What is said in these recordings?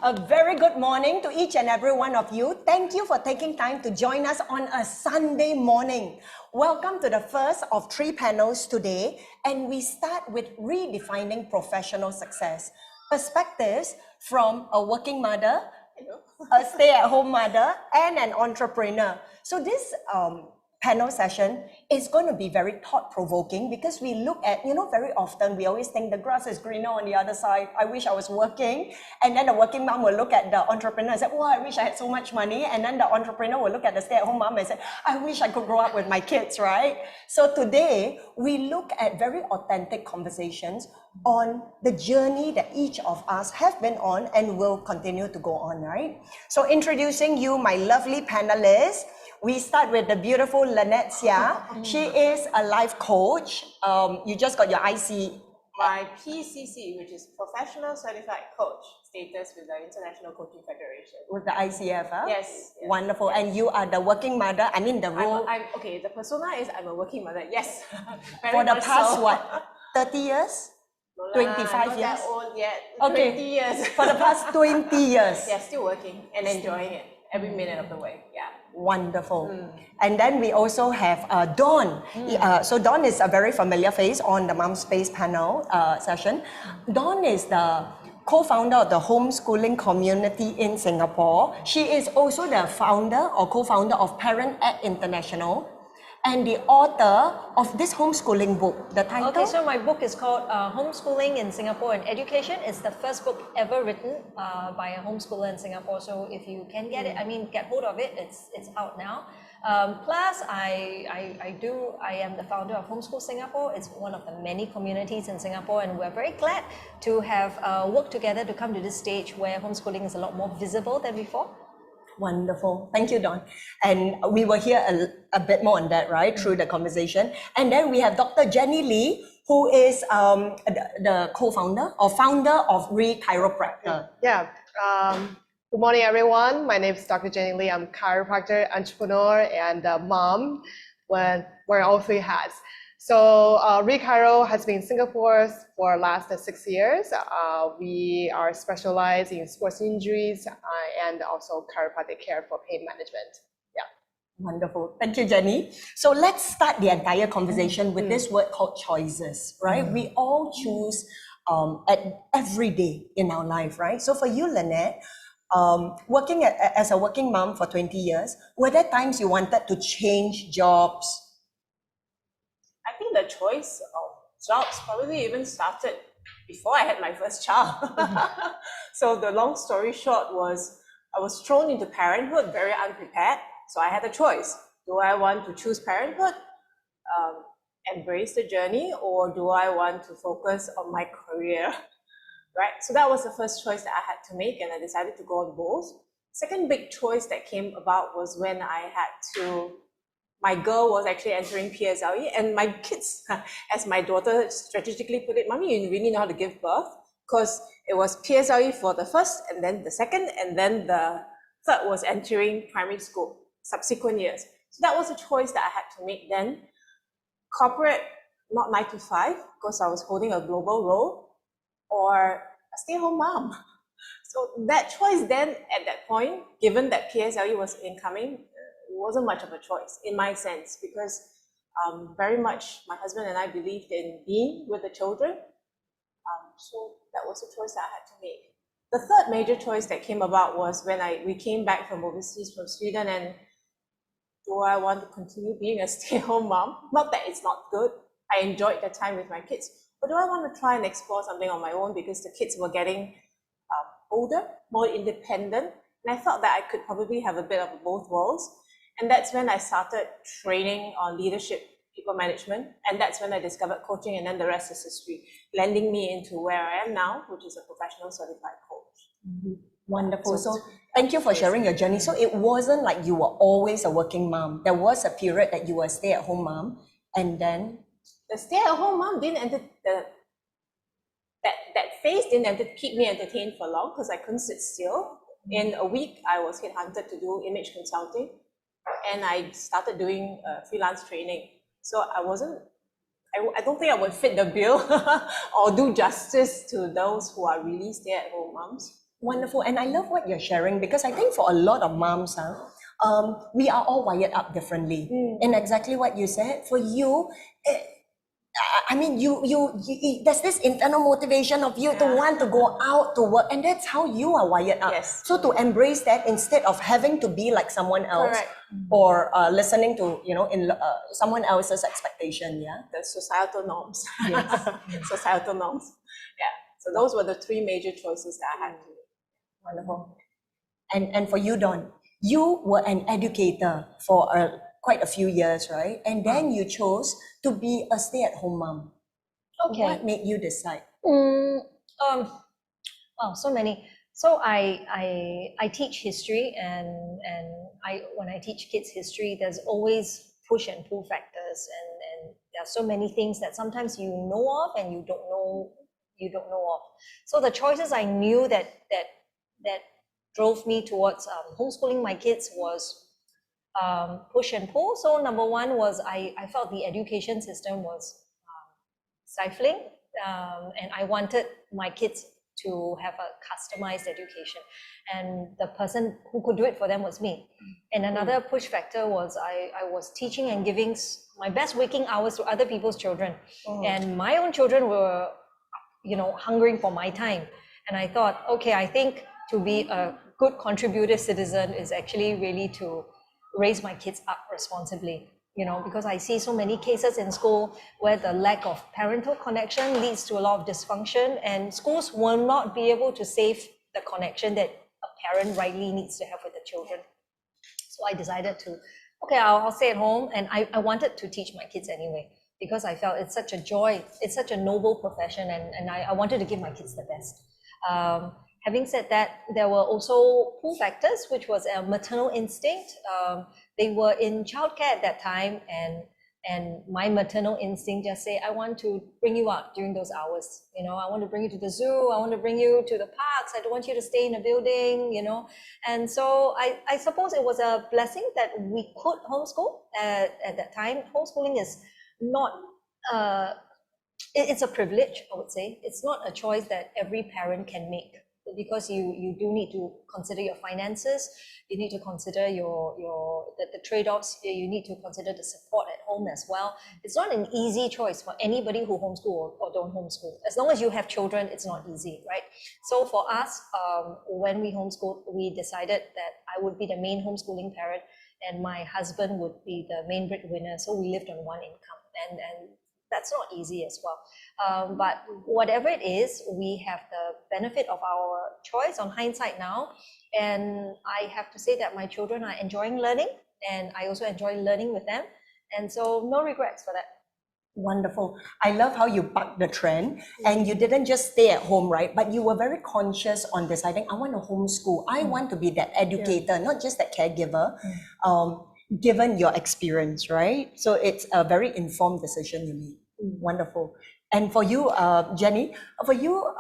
A very good morning to each and every one of you. Thank you for taking time to join us on a Sunday morning. Welcome to the first of 3 panels today, and we start with redefining professional success. Perspectives from a working mother, a stay-at-home mother, and an entrepreneur. So this panel session is going to be very thought-provoking because we look at, very often we always think the grass is greener on the other side. I wish I was working. And then the working mom will look at the entrepreneur and say, oh, I wish I had so much money. And then the entrepreneur will look at the stay-at-home mom and say, I wish I could grow up with my kids, right? So today, we look at very authentic conversations on the journey that each of us have been on and will continue to go on, right? So introducing you, my lovely panelists. We start with the beautiful LYNETTE here. She is a life coach. You just got your IC. My PCC, which is Professional Certified Coach status with the International Coaching Federation. With the ICF, huh? Yes. Wonderful. And you are the working mother, the role. Okay, the persona is I'm a working mother, yes. For the past, 30 years? 25 not years? that old yet. Okay. 20 years. For the past 20 years? Yeah, still working and enjoying it every minute of the way, yeah. Wonderful. And then we also have Dawn. So Dawn is a very familiar face on the Mom Space panel session. Dawn is the co-founder of the homeschooling community in Singapore. She is also the founder or co-founder of LYNETTE International and the author of this homeschooling book. The title? Okay, so my book is called Homeschooling in Singapore and Education. It's the first book ever written by a homeschooler in Singapore. So if you can get it, get hold of it. It's out now. Plus, I am the founder of Homeschool Singapore. It's one of the many communities in Singapore, and we're very glad to have worked together to come to this stage where homeschooling is a lot more visible than before. Wonderful. Thank you, Dawn. And we will hear a bit more on that, right, through the conversation. And then we have Dr. Jenny Lee, who is the co-founder or founder of Chiropractic. Yeah. Good morning, everyone. My name is Dr. Jenny Lee. I'm a chiropractor, entrepreneur, and mom, wearing all 3 hats. So Chiro has been in Singapore for the last 6 years. We are specialized in sports injuries and also chiropractic care for pain management. Yeah. Wonderful. Thank you, Jenny. So let's start the entire conversation with this word called choices, right? We all choose every day in our life, right? So for you, LYNETTE, working as a working mom for 20 years, were there times you wanted to change jobs? I think the choice of jobs probably even started before I had my first child. So the long story short was I was thrown into parenthood very unprepared. So I had a choice. Do I want to choose parenthood, embrace the journey, or do I want to focus on my career? Right? So that was the first choice that I had to make, and I decided to go on both. Second big choice that came about was when my girl was actually entering PSLE, and my kids, as my daughter strategically put it, Mommy, you really know how to give birth, because it was PSLE for the first, and then the second, and then the third was entering primary school, subsequent years. So that was a choice that I had to make then. Corporate, not 9 to 5, because I was holding a global role, or a stay-at-home mom. So that choice then, at that point, given that PSLE was incoming, wasn't much of a choice in my sense, because very much my husband and I believed in being with the children. So that was a choice that I had to make. The third major choice that came about was when we came back from overseas, from Sweden, and do I want to continue being a stay-at-home mom? Not that it's not good. I enjoyed the time with my kids. But do I want to try and explore something on my own, because the kids were getting older, more independent, and I felt that I could probably have a bit of both worlds. And that's when I started training on leadership, people management, and that's when I discovered coaching, and then the rest is history, landing me into where I am now, which is a professional certified coach. Wonderful. So thank you for sharing your journey. So it wasn't like you were always a working mom. There was a period that you were a stay-at-home mom, and then the stay-at-home mom didn't that phase didn't keep me entertained for long, because I couldn't sit still. In a week, I was headhunted to do image consulting, and I started doing freelance training. So I don't think I would fit the bill or do justice to those who are really stay-at-home moms. Wonderful. And I love what you're sharing because I think for a lot of moms, we are all wired up differently. And exactly what you said, for you, I mean, there's this internal motivation of you to want to go out to work, and that's how you are wired up. Yes. So to embrace that instead of having to be like someone else, Correct. or listening to someone else's expectation. Yeah. The societal norms. Yes. Societal norms. Yeah. So those were the three major choices that I had to make. Wonderful. And for you, Dawn, you were an educator for quite a few years, right? And then you chose to be a stay-at-home mom. Okay. What made you decide? Wow, so many. So I teach history, and when I teach kids history, there's always push and pull factors, and there are so many things that sometimes you know of and you don't know of. So the choices I knew that drove me towards homeschooling my kids was push and pull. So number one was I felt the education system was stifling, and I wanted my kids to have a customized education, and the person who could do it for them was me. And another push factor was I was teaching and giving my best waking hours to other people's children, and my own children were hungering for my time. And I thought, okay, I think to be a good contributive citizen is actually really to raise my kids up responsibly, because I see so many cases in school where the lack of parental connection leads to a lot of dysfunction, and schools will not be able to save the connection that a parent rightly needs to have with the children. So I decided to, okay, I'll stay at home, and I wanted to teach my kids anyway, because I felt it's such a joy, it's such a noble profession, and I wanted to give my kids the best. Having said that, there were also pull factors, which was a maternal instinct. They were in childcare at that time, and my maternal instinct just say, I want to bring you out during those hours. I want to bring you to the zoo, I want to bring you to the parks, I don't want you to stay in a building, And so I suppose it was a blessing that we could homeschool at that time. Homeschooling is not, it's a privilege, I would say. It's not a choice that every parent can make, because you do need to consider your finances, you need to consider the trade-offs, you need to consider the support at home as well. It's not an easy choice for anybody who homeschool or don't homeschool. As long as you have children, it's not easy, right? So for us, when we homeschooled, we decided that I would be the main homeschooling parent and my husband would be the main breadwinner. So we lived on one income, and that's not easy as well. But whatever it is, we have the benefit of our choice on hindsight now. And I have to say that my children are enjoying learning, and I also enjoy learning with them. And so no regrets for that. Wonderful. I love how you bucked the trend and you didn't just stay at home, right? But you were very conscious on deciding, I want to homeschool. I want to be that educator, not just that caregiver, given your experience, right? So it's a very informed decision you made. Wonderful. And for you, Jenny, for you,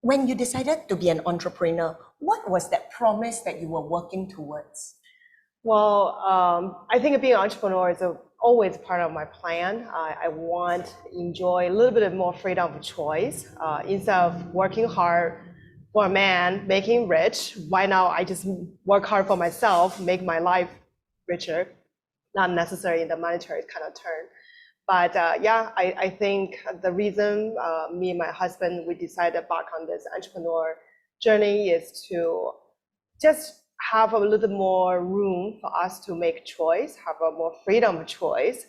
when you decided to be an entrepreneur, what was that promise that you were working towards? Well, I think being an entrepreneur is always part of my plan. I want to enjoy a little bit more freedom of choice. Instead of working hard for a man, making rich, why now I just work hard for myself, make my life richer, not necessarily in the monetary kind of term. But yeah, I think the reason me and my husband, we decided to embark on this entrepreneur journey is to just have a little more room for us to make choice, have a more freedom of choice.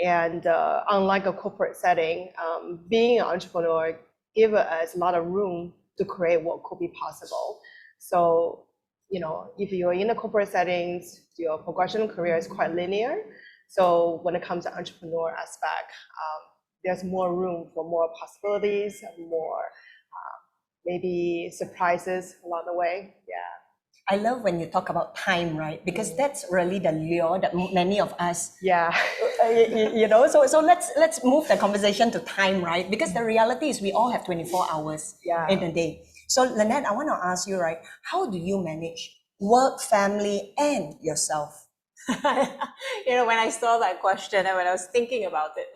And unlike a corporate setting, being an entrepreneur gives us a lot of room to create what could be possible. So, if you're in a corporate settings, your progression career is quite linear. So when it comes to entrepreneur aspect, there's more room for more possibilities, more maybe surprises along the way. Yeah. I love when you talk about time, right? Because that's really the lure that many of us, so let's move the conversation to time, right? Because the reality is we all have 24 hours in a day. So Lynette, I want to ask you, right, how do you manage work, family, and yourself? When I saw that question and when I was thinking about it,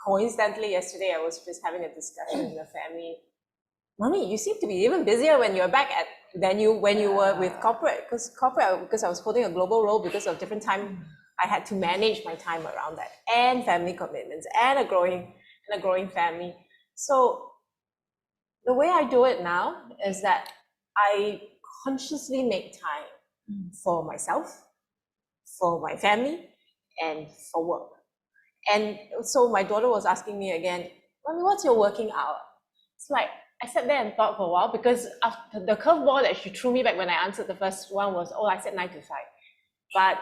coincidentally yesterday I was just having a discussion in the family. Mommy, you seem to be even busier when you're back at when you were with corporate, because I was holding a global role because of different time. I had to manage my time around that and family commitments and a growing family. So the way I do it now is that I consciously make time for myself, for my family, and for work. And so my daughter was asking me again, Mommy, what's your working hour? It's like, I sat there and thought for a while, because after the curveball that she threw me back when I answered the first one was, oh, I said 9 to 5. But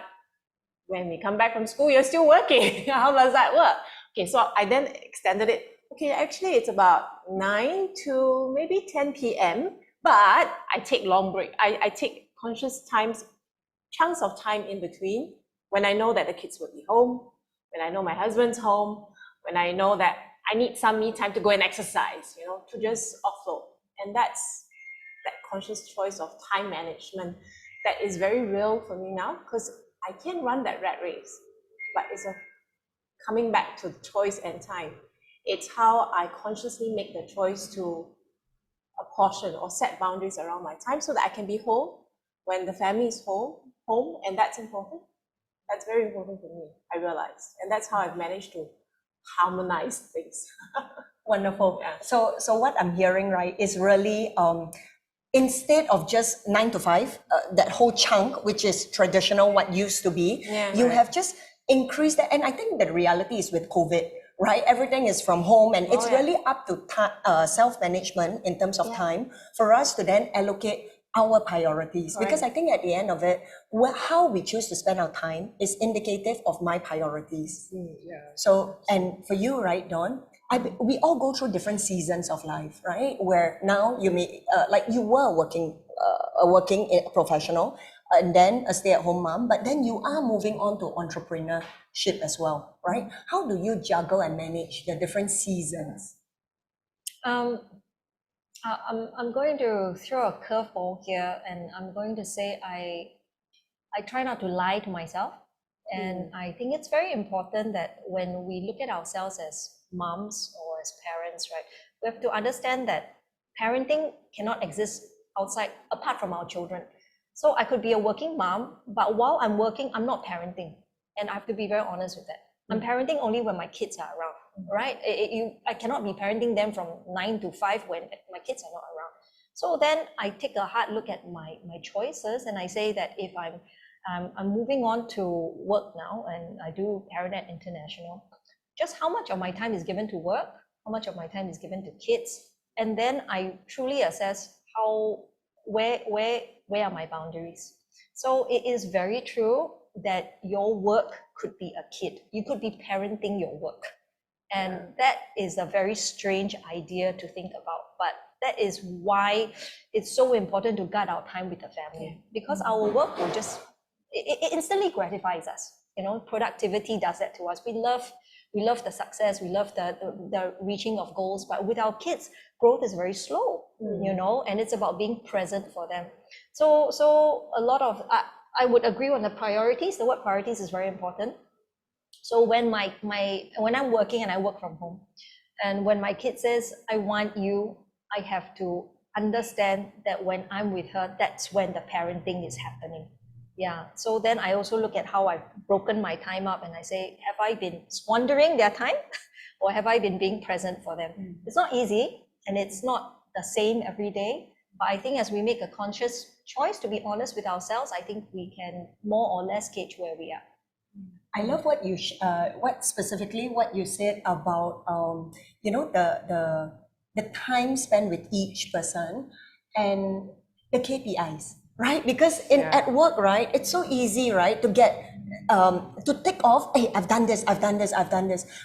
when we come back from school, you're still working. How does that work? Okay, so I then extended it. Okay, actually it's about 9 to maybe 10 p.m. But I take long break. I take conscious times, chunks of time in between, when I know that the kids will be home, when I know my husband's home, when I know that I need some me time to go and exercise, to just offload. And that's that conscious choice of time management that is very real for me now, because I can run that rat race, but it's coming back to choice and time. It's how I consciously make the choice to apportion or set boundaries around my time so that I can be home when the family is home, and that's important. That's very important for me, I realize. And that's how I've managed to harmonize things. Wonderful. Yeah. So what I'm hearing, right, is really instead of just 9 to 5, that whole chunk, which is traditional, what used to be, you have just increased that. And I think the reality is with COVID, right? Everything is from home, and it's really up to self-management in terms of time for us to then allocate our priorities. Because I think at the end of it, how we choose to spend our time is indicative of my priorities. So, and for you, right, Dawn, we all go through different seasons of life, right? Where now you may, like you were a working professional, and then a stay-at-home mom, but then you are moving on to entrepreneurship as well, right? How do you juggle and manage the different seasons? I'm going to throw a curveball here, and I'm going to say I try not to lie to myself. And I think it's very important that when we look at ourselves as moms or as parents, right, we have to understand that parenting cannot exist apart from our children. So I could be a working mom, but while I'm working, I'm not parenting. And I have to be very honest with that. I'm parenting only when my kids are around, right? I cannot be parenting them from 9 to 5 when my kids are not around. So then I take a hard look at my choices, and I say that if I'm moving on to work now, and I do ParentNet International, just how much of my time is given to work, how much of my time is given to kids, and then I truly assess where are my boundaries. So it is very true that your work could be a kid. You could be parenting your work. And that is a very strange idea to think about. But that is why it's so important to guard our time with the family. Because our work will it instantly gratifies us. Productivity does that to us. We love the success, we love the reaching of goals, but with our kids, growth is very slow, and it's about being present for them. So a lot of, I would agree on the priorities. The word priorities is very important. So when when I'm working and I work from home, and when my kid says, I want you, I have to understand that when I'm with her, that's when the parenting is happening. Yeah, so then I also look at how I've broken my time up, and I say, have I been squandering their time or have I been being present for them? It's not easy, and it's not the same every day, but I think as we make a conscious choice to be honest with ourselves, I think we can more or less gauge where we are. I love what you specifically what you said about the time spent with each person and the KPIs, right? Because at work, right, it's so easy, right, to get to tick off, hey, I've done this.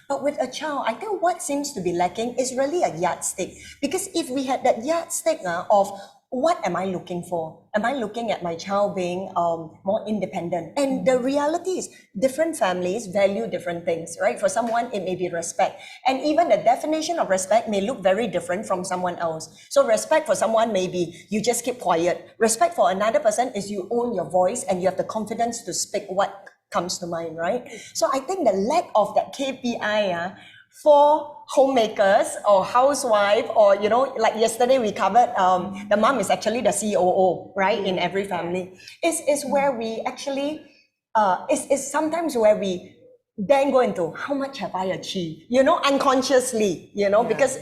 But with a child, I think what seems to be lacking is really a yardstick. Because if we had that yardstick of what am I looking for? Am I looking at my child being more independent? And the reality is different families value different things, right? For someone, it may be respect. And even the definition of respect may look very different from someone else. So respect for someone may be you just keep quiet. Respect for another person is you own your voice and you have the confidence to speak what comes to mind, right? So I think the lack of that KPI for homemakers or housewife, or like yesterday we covered the mom is actually the COO, right, in every family, is where we actually is sometimes where we then go into how much have I achieved, unconsciously, because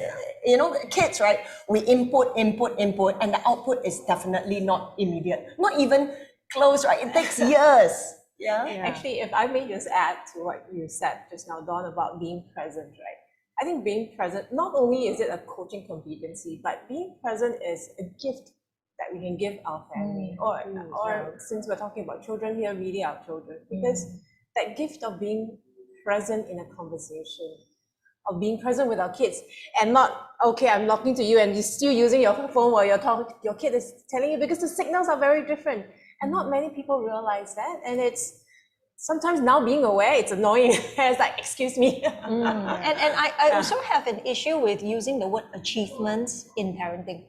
kids, right, we input, and the output is definitely not immediate, not even close, right? It takes years. Yeah. Actually, if I may just add to what you said just now, Dawn, about being present, right? I think being present, not only is it a coaching competency, but being present is a gift that we can give our family, or since we're talking about children here, really our children, because that gift of being present in a conversation, of being present with our kids, and not, okay, I'm talking to you and you're still using your phone while your kid is telling you, because the signals are very different. And not many people realize that. And it's sometimes, now being aware, it's annoying. It's like, excuse me. And I also have an issue with using the word achievements in parenting.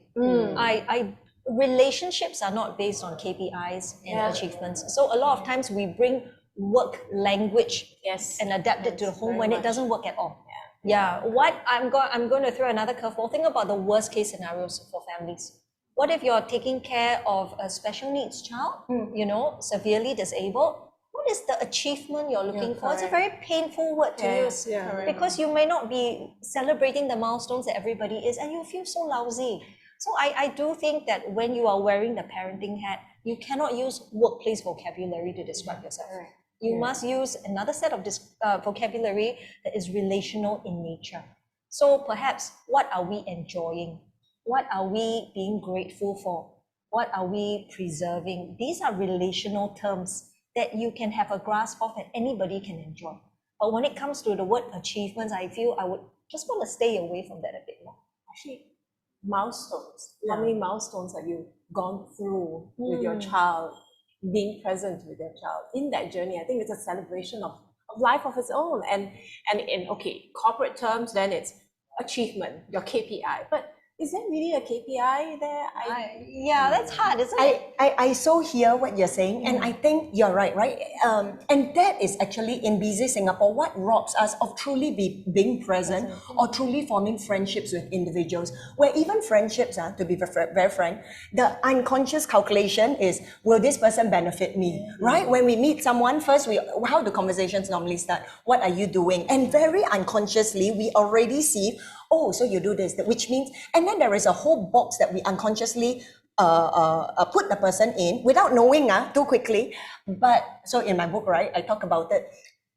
Relationships are not based on KPIs and achievements. So a lot of times we bring work language and adapt it to the home when it doesn't work at all. What I'm going to throw another curveball. Think about the worst case scenarios for families. What if you're taking care of a special needs child, severely disabled? What is the achievement you're looking for? It's a very painful word to use, because you may not be celebrating the milestones that everybody is, and you feel so lousy. So I do think that when you are wearing the parenting hat, you cannot use workplace vocabulary to describe yourself. You must use another set of vocabulary that is relational in nature. So perhaps, what are we enjoying? What are we being grateful for? What are we preserving? These are relational terms that you can have a grasp of and anybody can enjoy. But when it comes to the word achievements, I feel I would just want to stay away from that a bit more. Actually, milestones. How many milestones have you gone through with your child, being present with your child in that journey? I think it's a celebration of life of its own. And in corporate terms, then it's achievement, your KPI. But is there really a KPI there? That's hard, isn't it? I so hear what you're saying, and I think you're right? And that is actually in busy Singapore what robs us of truly being present or truly forming friendships with individuals. Where even friendships, to be very frank, the unconscious calculation is, will this person benefit me? Right? When we meet someone, first how do conversations normally start? What are you doing? And very unconsciously, we already see, oh, so you do this, which means, and then there is a whole box that we unconsciously put the person in without knowing too quickly. But so in my book, right, I talk about it.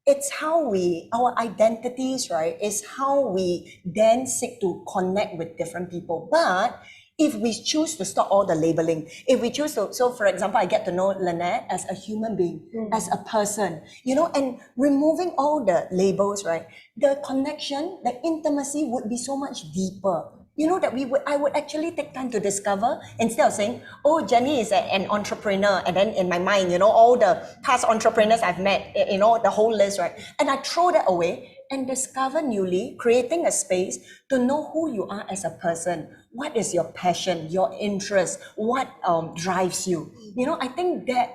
It's how our identities, right, is how we then seek to connect with different people. But if we choose to stop all the labeling, if we choose to, so for example, I get to know Lynette as a human being, as a person, and removing all the labels, right, the connection, the intimacy would be so much deeper. That I would actually take time to discover, instead of saying, oh, Jenny is an entrepreneur, and then in my mind, all the past entrepreneurs I've met, the whole list, right? And I throw that away and discover newly, creating a space to know who you are as a person. What is your passion, your interest, what drives you? I think that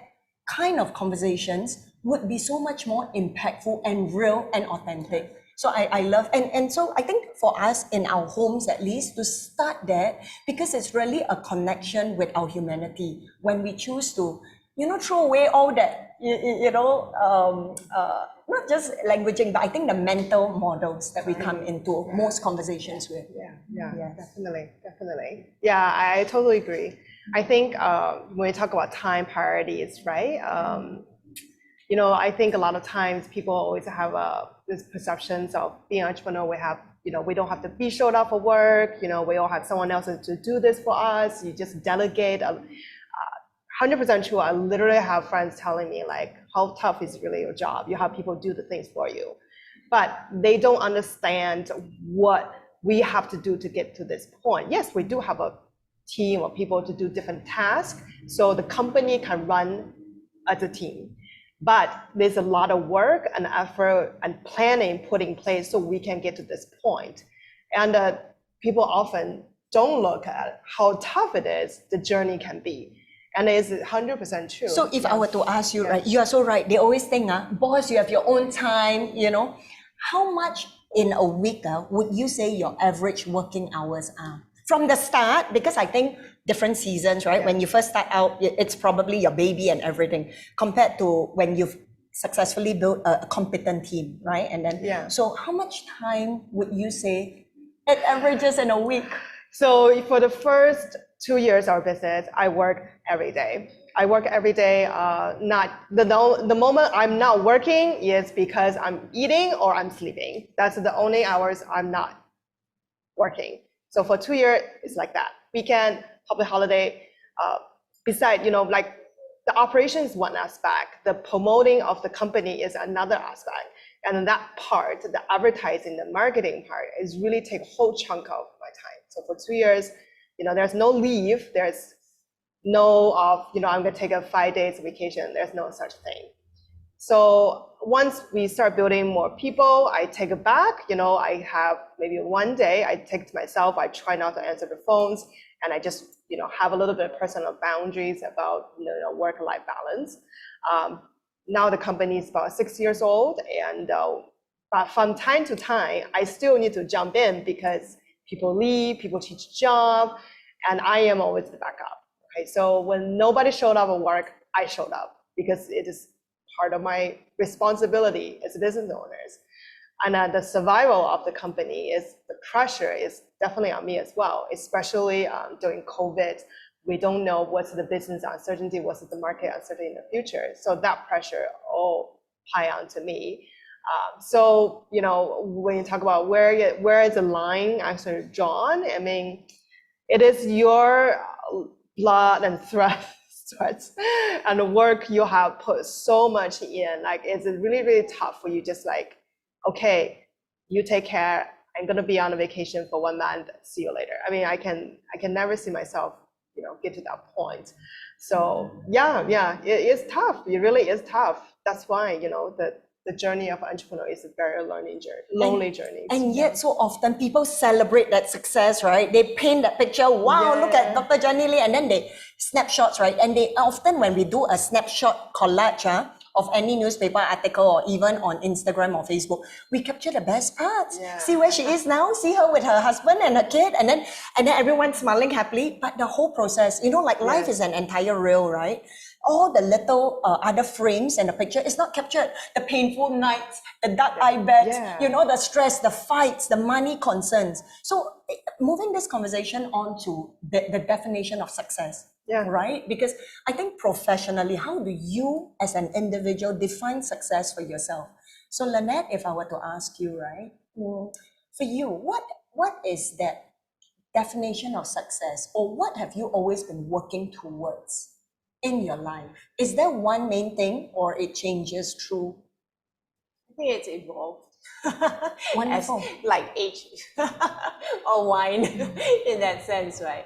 kind of conversations would be so much more impactful and real and authentic. So I love, and so I think for us in our homes at least, to start that, because it's really a connection with our humanity. When we choose to, throw away all that, not just languaging, but I think the mental models that we come into most conversations with. Yeah, definitely. Yeah, I totally agree. I think when we talk about time priorities, right? I think a lot of times people always have this perceptions of being an entrepreneur. We have, we don't have to be showed up for work. We all have someone else to do this for us. You just delegate. 100% true. I literally have friends telling me like, how tough is really your job? You have people do the things for you, but they don't understand what we have to do to get to this point. Yes, we do have a team of people to do different tasks, so the company can run as a team. But there's a lot of work and effort and planning put in place so we can get to this point. And people often don't look at how tough it is, the journey can be. And it's 100% true. So if I were to ask you, right, you are so right. They always think, boss, you have your own time, How much in a week, would you say your average working hours are? From the start, because I think different seasons, right? When you first start out, it's probably your baby and everything, compared to when you've successfully built a competent team, right? And then, so how much time would you say it averages in a week? So for the first 2 years of our business, I work every day. I work every day, not the moment I'm not working is because I'm eating or I'm sleeping. That's the only hours I'm not working. So for 2 years, it's like that. Weekend, public holiday, beside, like the operation is one aspect, the promoting of the company is another aspect. And then that part, the advertising, the marketing part is really take a whole chunk of my time. So for 2 years, there's no leave, there's no I'm gonna take a 5 days vacation, there's no such thing. So once we start building more people, I take it back, I have maybe one day I take it to myself, I try not to answer the phones, and I just, have a little bit of personal boundaries about, work-life balance. Now the company is about 6 years old, and but from time to time, I still need to jump in because people leave, people change job, and I am always the backup. Okay, so when nobody showed up at work, I showed up because it is part of my responsibility as business owners. And the survival of the company the pressure is definitely on me as well, especially during COVID. We don't know what's the business uncertainty, what's the market uncertainty in the future. So that pressure all pile onto me. So, when you talk about where is the line actually drawn, I mean, it is your blood and sweat and the work you have put so much in. Like, it's really, really tough for you. Just like, okay, you take care. I'm gonna be on a vacation for 1 month. See you later. I mean, I can never see myself, get to that point. So yeah, it is tough. It really is tough. That's why, the journey of an entrepreneur is a very lonely journey. And yet so often people celebrate that success, right? They paint that picture, wow, look at Dr. Jenny Lee, and then they snapshots, right? And they often, when we do a snapshot collage of any newspaper article or even on Instagram or Facebook, we capture the best parts. See where she is now, see her with her husband and her kid, and then everyone smiling happily. But the whole process, like life is an entire reel, right? All the little other frames and the picture is not captured. The painful nights, the dark eye bags, the stress, the fights, the money concerns. So moving this conversation on to the definition of success, right? Because I think professionally, how do you as an individual define success for yourself? So Lynette, if I were to ask you, right, for you, what is that definition of success, or what have you always been working towards in your life? Is there one main thing, or it changes through? I think it's evolved. Wonderful. As, like age or wine in that sense, right?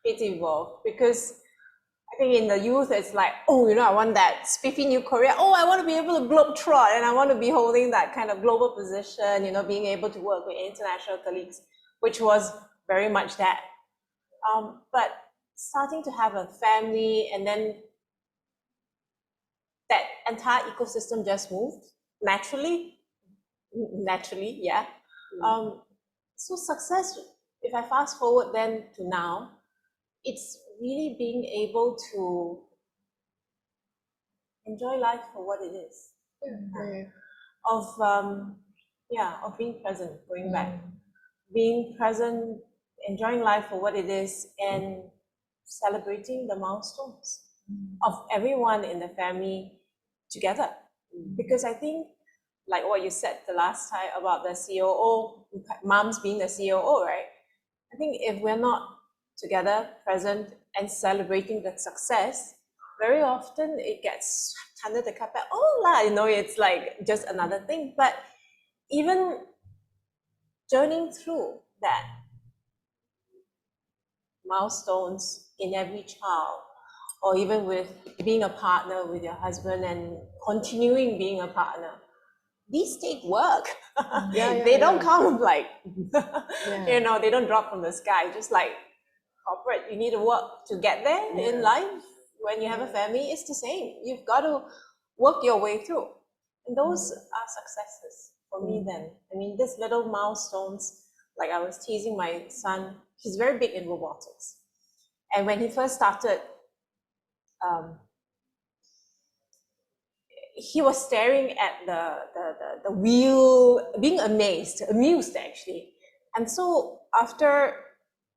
It's evolved because I think in the youth it's like, oh, I want that spiffy new career. Oh, I want to be able to globetrot, and I want to be holding that kind of global position, being able to work with international colleagues, which was very much that. But starting to have a family, and then that entire ecosystem just moved naturally, yeah. So success, if I fast forward then to now, it's really being able to enjoy life for what it is. Of being present, going back, being present, enjoying life for what it is, and celebrating the milestones of everyone in the family together. Because I think, like what you said the last time about the COO, moms being the COO, right? I think if we're not together, present, and celebrating the success, very often it gets swept under the carpet. It's like just another thing. But even journeying through that milestones in every child, or even with being a partner with your husband and continuing being a partner, these take work. They don't come like, they don't drop from the sky. Just like corporate, you need to work to get there in life. When you have a family, it's the same. You've got to work your way through. And those are successes for me then. I mean, these little milestones, like I was teasing my son, he's very big in robotics. And when he first started, he was staring at the wheel, being amused actually. And so after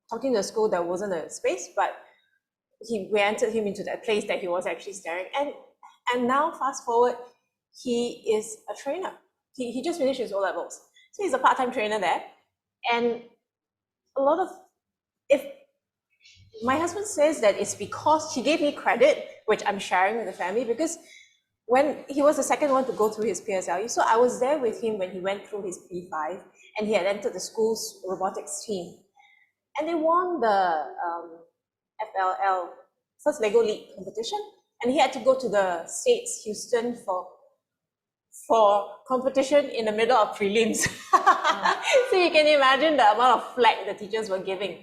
talking to the school, there wasn't a space, but we entered him into that place that he was actually staring. And now fast forward, he is a trainer. He just finished his O-levels. So he's a part-time trainer there. And a lot of, if my husband says that it's because he gave me credit, which I'm sharing with the family, because when he was the second one to go through his PSLE, so I was there with him when he went through his P5 and he had entered the school's robotics team. And they won the FLL, First Lego League competition. And he had to go to the States, Houston, for competition in the middle of prelims. So you can imagine the amount of flack the teachers were giving.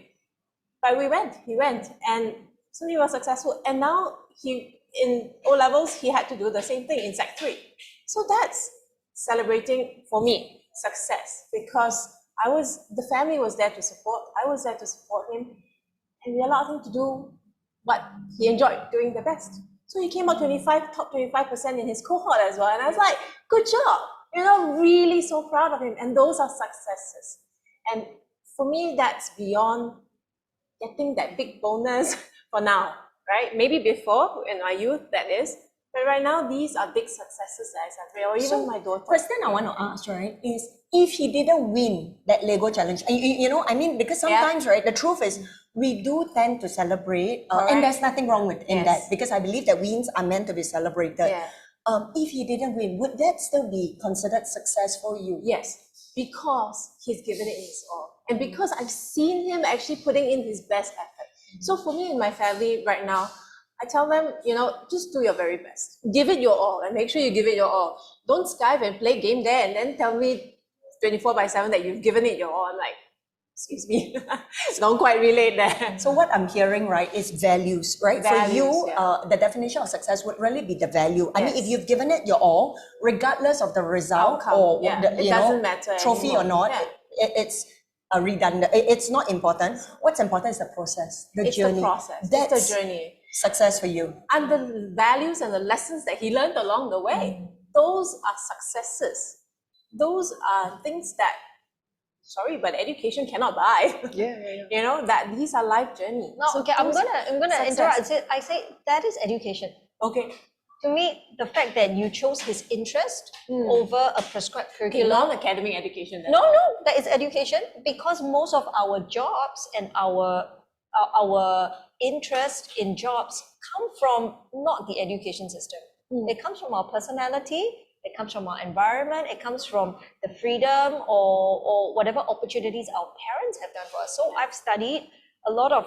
But he went. And so he was successful. And now in O-levels, he had to do the same thing in Sec 3. So that's celebrating, for me, success, because the family was there to support, I was there to support him, and we allowed him to do what he enjoyed doing the best. So he came out top 25% in his cohort as well, and I was like, good job, really so proud of him, and those are successes. And for me, that's beyond getting that big bonus for now. Right? Maybe before, in my youth, that is. But right now, these are big successes that I celebrate, or even So, my daughter. Question I want to ask, right, is if he didn't win that Lego challenge, because sometimes, right, the truth is we do tend to celebrate, and there's nothing wrong with in that, because I believe that wins are meant to be celebrated. Yeah. If he didn't win, would that still be considered success for you? Yes, because he's given it his all. And because I've seen him actually putting in his best effort. So for me and my family right now, I tell them, just do your very best. Give it your all and make sure you give it your all. Don't Skype and play game there and then tell me 24/7 that you've given it your all. I'm like, excuse me, don't quite relate there. So what I'm hearing, right, is values, right? For Values, you, yeah. the definition of success would really be the value. I mean, Yes. if you've given it your all, regardless of the result Outcome, or it doesn't matter trophy anymore. or not, Yeah. it's a redundant. It's not important. What's important is the process, the It's journey. the process, That's it's the journey. success for you. And the values and the lessons that he learned along the way, those are successes. Those are things that, sorry, but education cannot buy. Yeah. That these are life journeys. No, okay, I'm gonna success. interrupt. I say that is education. Okay. To me, the fact that you chose his interest over a prescribed Okay, curriculum. non-academic education then. No, that is education, because most of our jobs and our interest in jobs come from not the education system. It comes from our personality, it comes from our environment, it comes from the freedom or whatever opportunities our parents have done for us. So I've studied a lot of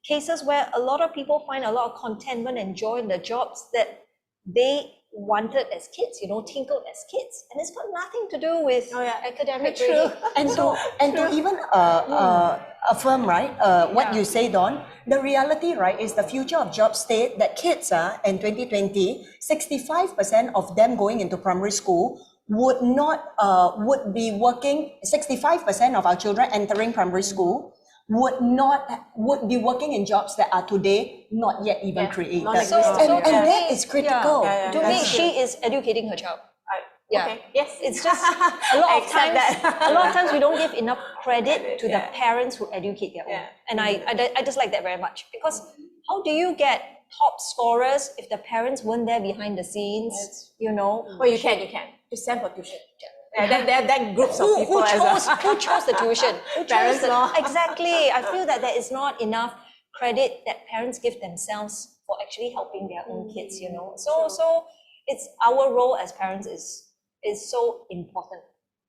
cases where a lot of people find a lot of contentment and joy in the jobs that they wanted as kids, tinkled as kids, and it's got nothing to do with academic grading. And to even affirm, right, what you say, Dawn, the reality, right, is the future of jobs state that kids in 2020, 65% of them going into primary school would be working, 65% of our children entering primary school would be working in jobs that are today not yet even created. non-existent. And that is critical. To me, she is educating her child. Okay. Yes. It's just a lot of times we don't give enough credit to the parents who educate their own. And I just like that very much, because how do you get top scorers if the parents weren't there behind the scenes? Well, you can. Just send for tuition. That groups of people Who chose the tuition? Parents' law. Exactly. I feel that there is not enough credit that parents give themselves for actually helping their own kids, So it's our role as parents is so important.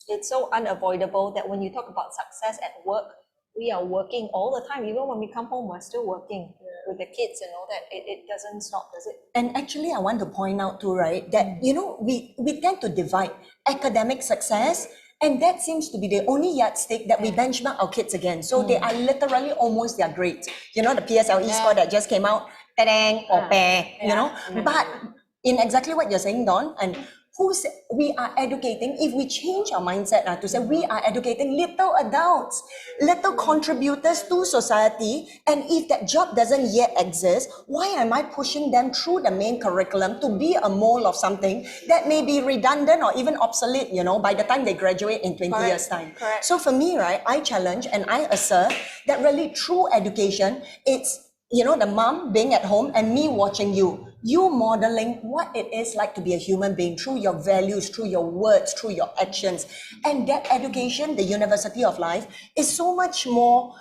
It's so unavoidable that when you talk about success at work, we are working all the time. Even when we come home, we're still working with the kids and all that. It doesn't stop, does it? And actually, I want to point out too, right, that, we tend to divide academic success, and that seems to be the only yardstick that we benchmark our kids against. So they are literally almost their grades. The PSLE score that just came out, ta-dang, or But in exactly what you're saying, Dawn, and we are educating, if we change our mindset to say we are educating little adults, little contributors to society, and if that job doesn't yet exist, why am I pushing them through the main curriculum to be a mole of something that may be redundant or even obsolete, by the time they graduate in 20 years' time? Correct. So for me, right, I challenge and I assert that really through education, it's the mom being at home and me watching you modeling what it is like to be a human being through your values, through your words, through your actions. And that education, the University of Life, is so much more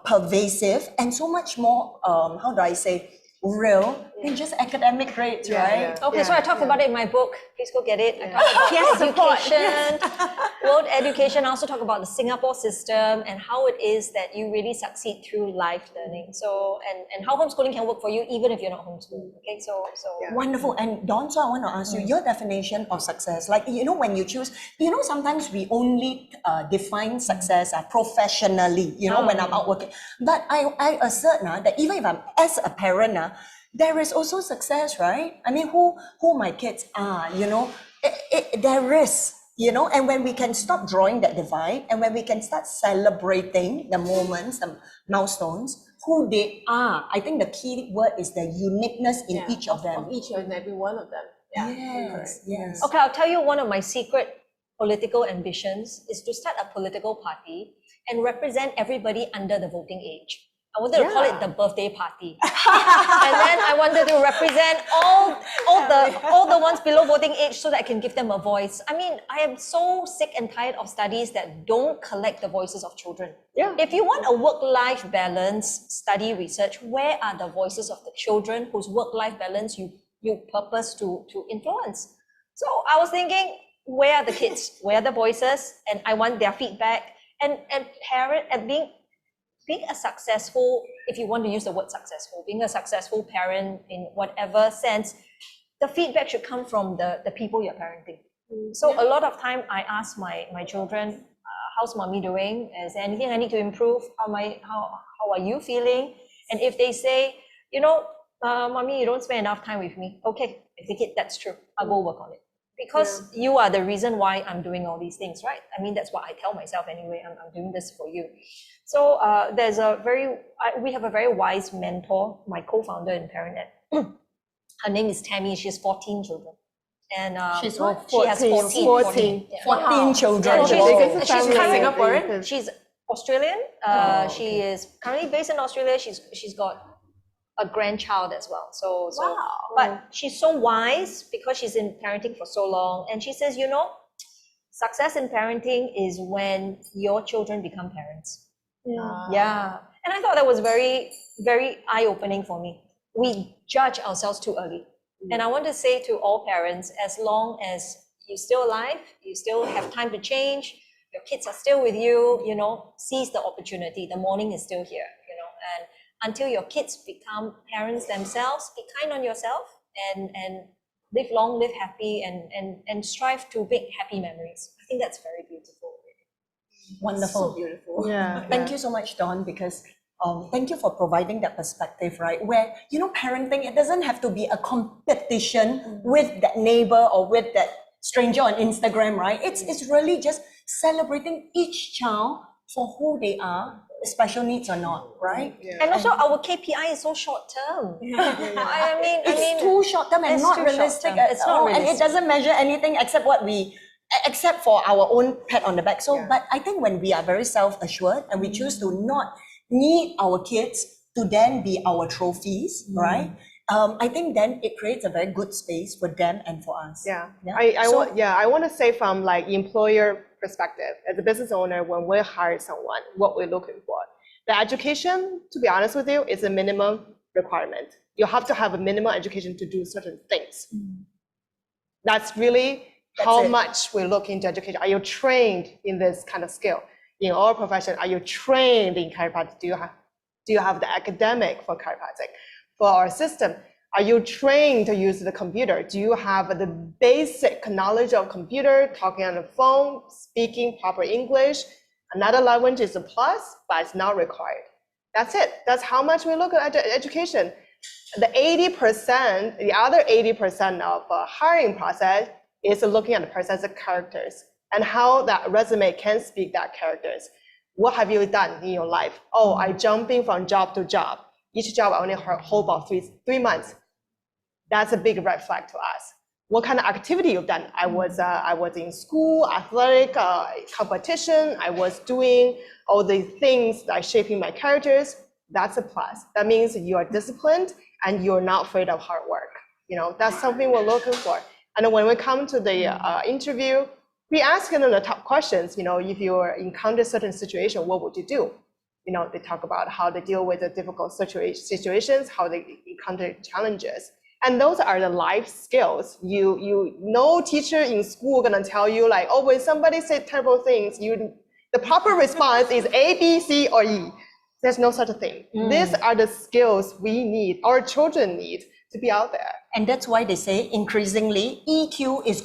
pervasive and so much more, how do I say, real than just academic grades, right? Okay, so I talked about it in my book. Please go get it. I talk about education, world education. I also talk about the Singapore system and how it is that you really succeed through life learning. So, and how homeschooling can work for you even if you're not homeschooling. Okay, so. Wonderful. And Dawn, so I want to ask you your definition of success. Like, when you choose, sometimes we only define success professionally, when I'm out working. But I assert now that even if I'm as a parent, there is also success, right? I mean, who my kids are, there is, and when we can stop drawing that divide and when we can start celebrating the moments, the milestones, who they are, I think the key word is the uniqueness in each of them. Of each and every one of them. Yes. Okay, I'll tell you one of my secret political ambitions is to start a political party and represent everybody under the voting age. I wanted to call it the birthday party. And then I wanted to represent all the ones below voting age so that I can give them a voice. I mean, I am so sick and tired of studies that don't collect the voices of children. Yeah. If you want a work-life balance study research, where are the voices of the children whose work-life balance you purpose to influence? So I was thinking, where are the kids? Where are the voices? And I want their feedback. And being a successful, if you want to use the word successful, being a successful parent in whatever sense, the feedback should come from the people you're parenting. So a lot of time I ask my children, how's mommy doing? Is there anything I need to improve? How are you feeling? And if they say, mommy, you don't spend enough time with me. Okay, I think that's true. I'll go work on it. Because you are the reason why I'm doing all these things, right? I mean, that's what I tell myself anyway. I'm doing this for you. So we have a very wise mentor, my co-founder in ParentNet. Her name is Tammy. She has 14 children. And She's what? She has 14. 14 children. And she's Singaporean? She's Australian. She is currently based in Australia. She's got a grandchild as well. So but she's so wise because she's in parenting for so long. And she says, success in parenting is when your children become parents. Yeah. And I thought that was very, very eye-opening for me. We judge ourselves too early. And I want to say to all parents, as long as you're still alive, you still have time to change, your kids are still with you, seize the opportunity. The morning is still here, and until your kids become parents themselves, be kind on yourself and live long, live happy, and strive to make happy memories. I think that's very beautiful. Wonderful. So beautiful. Thank you so much, Dawn, because thank you for providing that perspective, right? Where, parenting, it doesn't have to be a competition with that neighbor or with that stranger on Instagram, right? It's really just celebrating each child for who they are, special needs or not, right? And also our KPI is so short term. I mean, It's too short term and not realistic at all. And it doesn't measure anything except for our own pat on the back. So, but I think when we are very self-assured and we choose to not need our kids to then be our trophies, right? I think then it creates a very good space for them and for us. I want to say from like employer perspective, as a business owner, when we hire someone, what we're looking for. The education, to be honest with you, is a minimum requirement. You have to have a minimum education to do certain things. That's really how much we look into education. Are you trained in this kind of skill? In our profession, are you trained in chiropractic? Do you have the academic for chiropractic? For our system, are you trained to use the computer? Do you have the basic knowledge of computer, talking on the phone, speaking proper English? Another language is a plus, but it's not required. That's it. That's how much we look at education. The other 80% of hiring process is looking at the person as a characters and how that resume can speak that characters. What have you done in your life? Oh, I jumping from job to job. Each job I only hold about three months. That's a big red flag to us. What kind of activity you've done? I was in school, athletic competition. I was doing all the things that are shaping my characters. That's a plus. That means you are disciplined and you're not afraid of hard work. You know, that's something we're looking for. And when we come to the interview, we ask them the top questions. You know, if you encounter certain situation, what would you do? You know, they talk about how they deal with the difficult situations, how they encounter challenges. And those are the life skills. No teacher in school gonna tell you like, oh, when somebody said terrible things, the proper response is A, B, C, or E. There's no such a thing. These are the skills we need, our children need to be out there. And that's why they say increasingly EQ is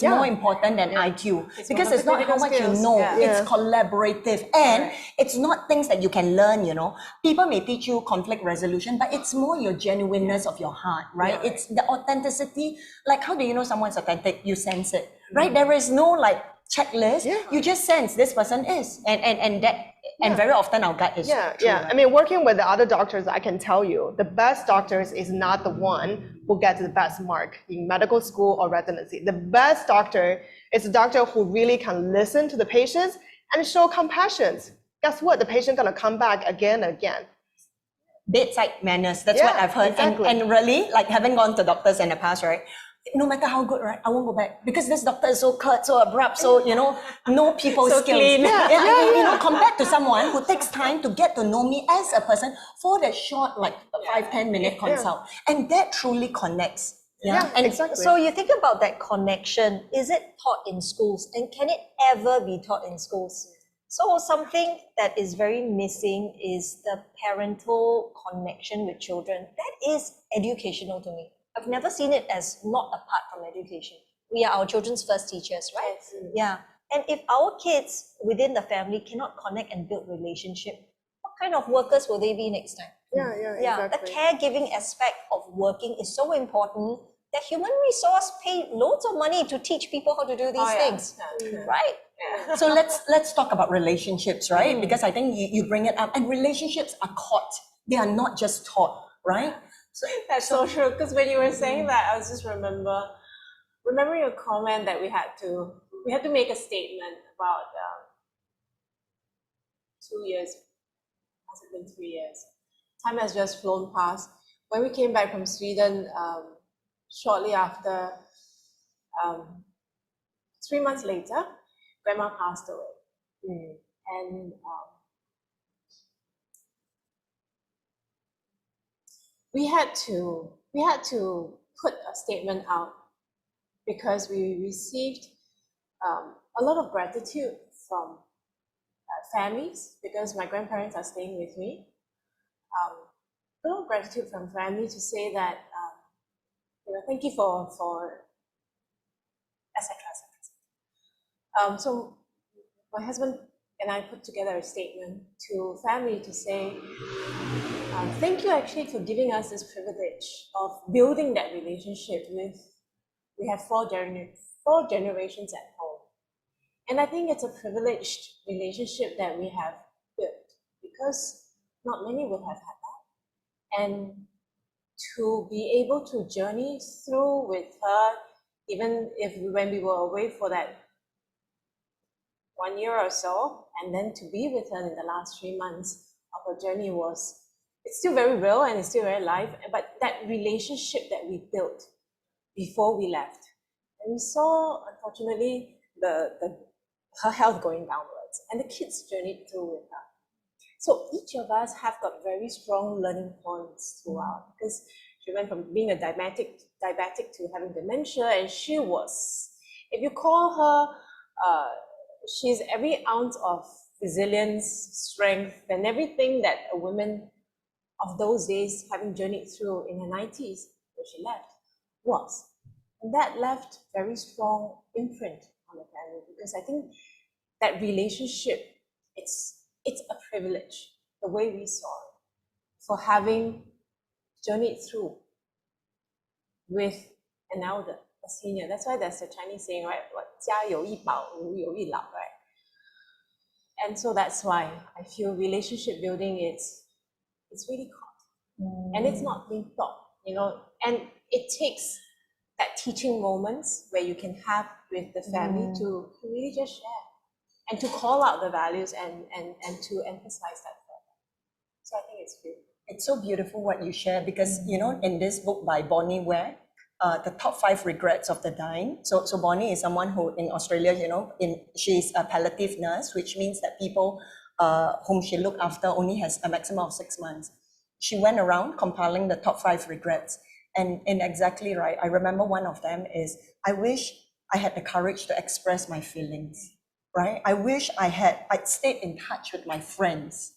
more important than IQ, because it's not how much you know, it's collaborative, and it's not things that you can learn, you know. People may teach you conflict resolution, but it's more your genuineness of your heart, right? It's the authenticity. Like, how do you know someone's authentic? You sense it, right? There is no like checklist. You just sense this person is, and very often our gut is true, right? I mean, working with the other doctors, I can tell you, the best doctors is not the one who gets the best mark in medical school or residency. The best doctor is a doctor who really can listen to the patients and show compassion. Guess what? The patient gonna come back again and again. Bedside manners, that's what I've heard. Exactly. And really, like having gone to doctors in the past, right? No matter how good, right? I won't go back because this doctor is so curt, so abrupt, so, you know, no people So skills. clean. You know, compared to someone who takes time to get to know me as a person for that short, like 5-10 minute consult. And that truly connects. And exactly. So you think about that connection, is it taught in schools, and can it ever be taught in schools? So something that is very missing is the parental connection with children. That is educational to me. I've never seen it as not apart from education. We are our children's first teachers, right? Yeah. And if our kids within the family cannot connect and build relationship, what kind of workers will they be next time? Exactly. The caregiving aspect of working is so important that human resource pay loads of money to teach people how to do these things, right? So let's talk about relationships, right? Because I think you bring it up, and relationships are caught. They are not just taught, right? That's so true, because when you were saying that, I was just remembering a comment that we had to make a statement about 2 years. Has it been 3 years? Time has just flown past. When we came back from Sweden, shortly after, 3 months later, Grandma passed away, and we had to put a statement out because we received a lot of gratitude from families, because my grandparents are staying with me. A lot of gratitude from family to say that thank you for etc. So my husband and I put together a statement to family to say, thank you actually for giving us this privilege of building that relationship with, we have four generations at home. And I think it's a privileged relationship that we have built, because not many would have had that. And to be able to journey through with her, even when we were away for that 1 year or so, and then to be with her in the last 3 months of her journey it's still very real and it's still very live, but that relationship that we built before we left. And we saw, unfortunately, her health going downwards, and the kids journeyed through with her. So each of us have got very strong learning points throughout, because she went from being a diabetic to having dementia, and she was, if you call her, she's every ounce of resilience, strength, and everything that a woman of those days, having journeyed through in her 90s when she left, was. And that left very strong imprint on the family, because I think that relationship, it's a privilege, the way we saw it, for having journeyed through with an elder, a a senior. That's why there's a Chinese saying, right? What 家有一宝，如有一老, right? And so that's why I feel relationship building it's really hard. And it's not being taught, you know, and it takes that teaching moments where you can have with the family to really just share and to call out the values and to emphasize that further. So I think it's good. It's so beautiful what you share because, you know, in this book by Bonnie Ware, the top 5 regrets of the dying. So Bonnie is someone who in Australia, you know, she's a palliative nurse, which means that people whom she looked after only has a maximum of 6 months. She went around compiling the top 5 regrets. And exactly right, I remember one of them is, I wish I had the courage to express my feelings, right? I wish I'd stayed in touch with my friends.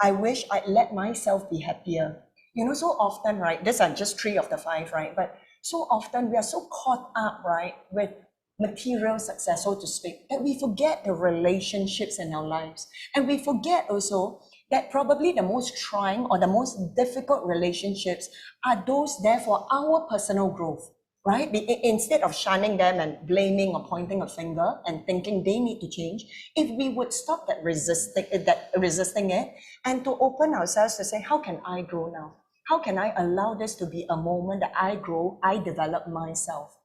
I wish I'd let myself be happier. You know, so often, right, these are just 3 of the 5, right? But so often we are so caught up, right, with material success, so to speak, that we forget the relationships in our lives. And we forget also that probably the most trying or the most difficult relationships are those there for our personal growth, right? Instead of shunning them and blaming or pointing a finger and thinking they need to change, if we would stop that resisting it and to open ourselves to say, how can I grow now? How can I allow this to be a moment that I grow, I develop myself?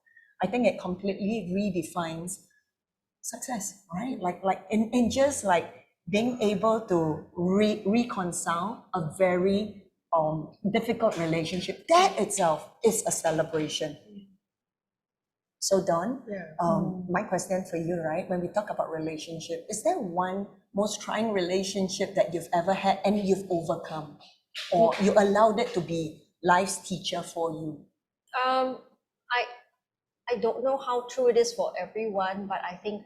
I think it completely redefines success, right? Like in just like being able to reconcile a very difficult relationship, that itself is a celebration. So Dawn, my question for you, right? When we talk about relationship, is there one most trying relationship that you've ever had and you've overcome? Or you allowed it to be life's teacher for you? I don't know how true it is for everyone, but I think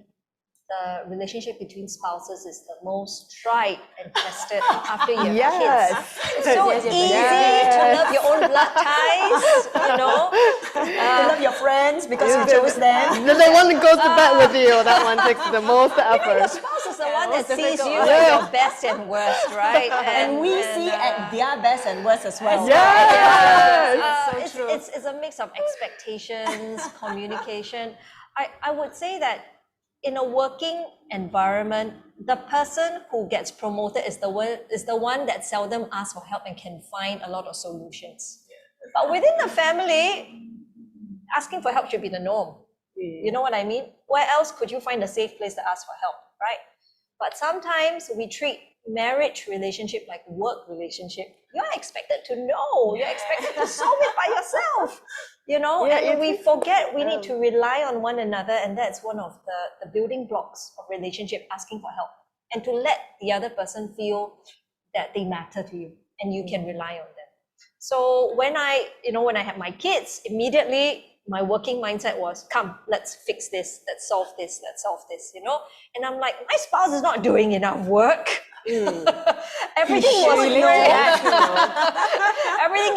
the relationship between spouses is the most tried and tested after you have kids. It's so easy to love your own blood ties, you know. To love your friends because you chose them. The one that goes to bed with you, that one takes the most Your effort. spouse is the one that sees you Yeah. at your best and worst, right? And we see at their best and worst as well. Yes. It's a mix of expectations, communication. I would say that in a working environment, the person who gets promoted is the one that seldom asks for help and can find a lot of solutions. But within the family, asking for help should be the norm. You know what I mean? Where else could you find a safe place to ask for help, right? But sometimes we treat marriage relationship like work relationship. You're expected to know. You're expected to solve it by yourself. You know, and we forget we need to rely on one another, and that's one of the building blocks of relationship, asking for help and to let the other person feel that they matter to you and you can rely on them. So when I had my kids, immediately my working mindset was, come, let's fix this, let's solve this, you know? And I'm like, my spouse is not doing enough work. Everything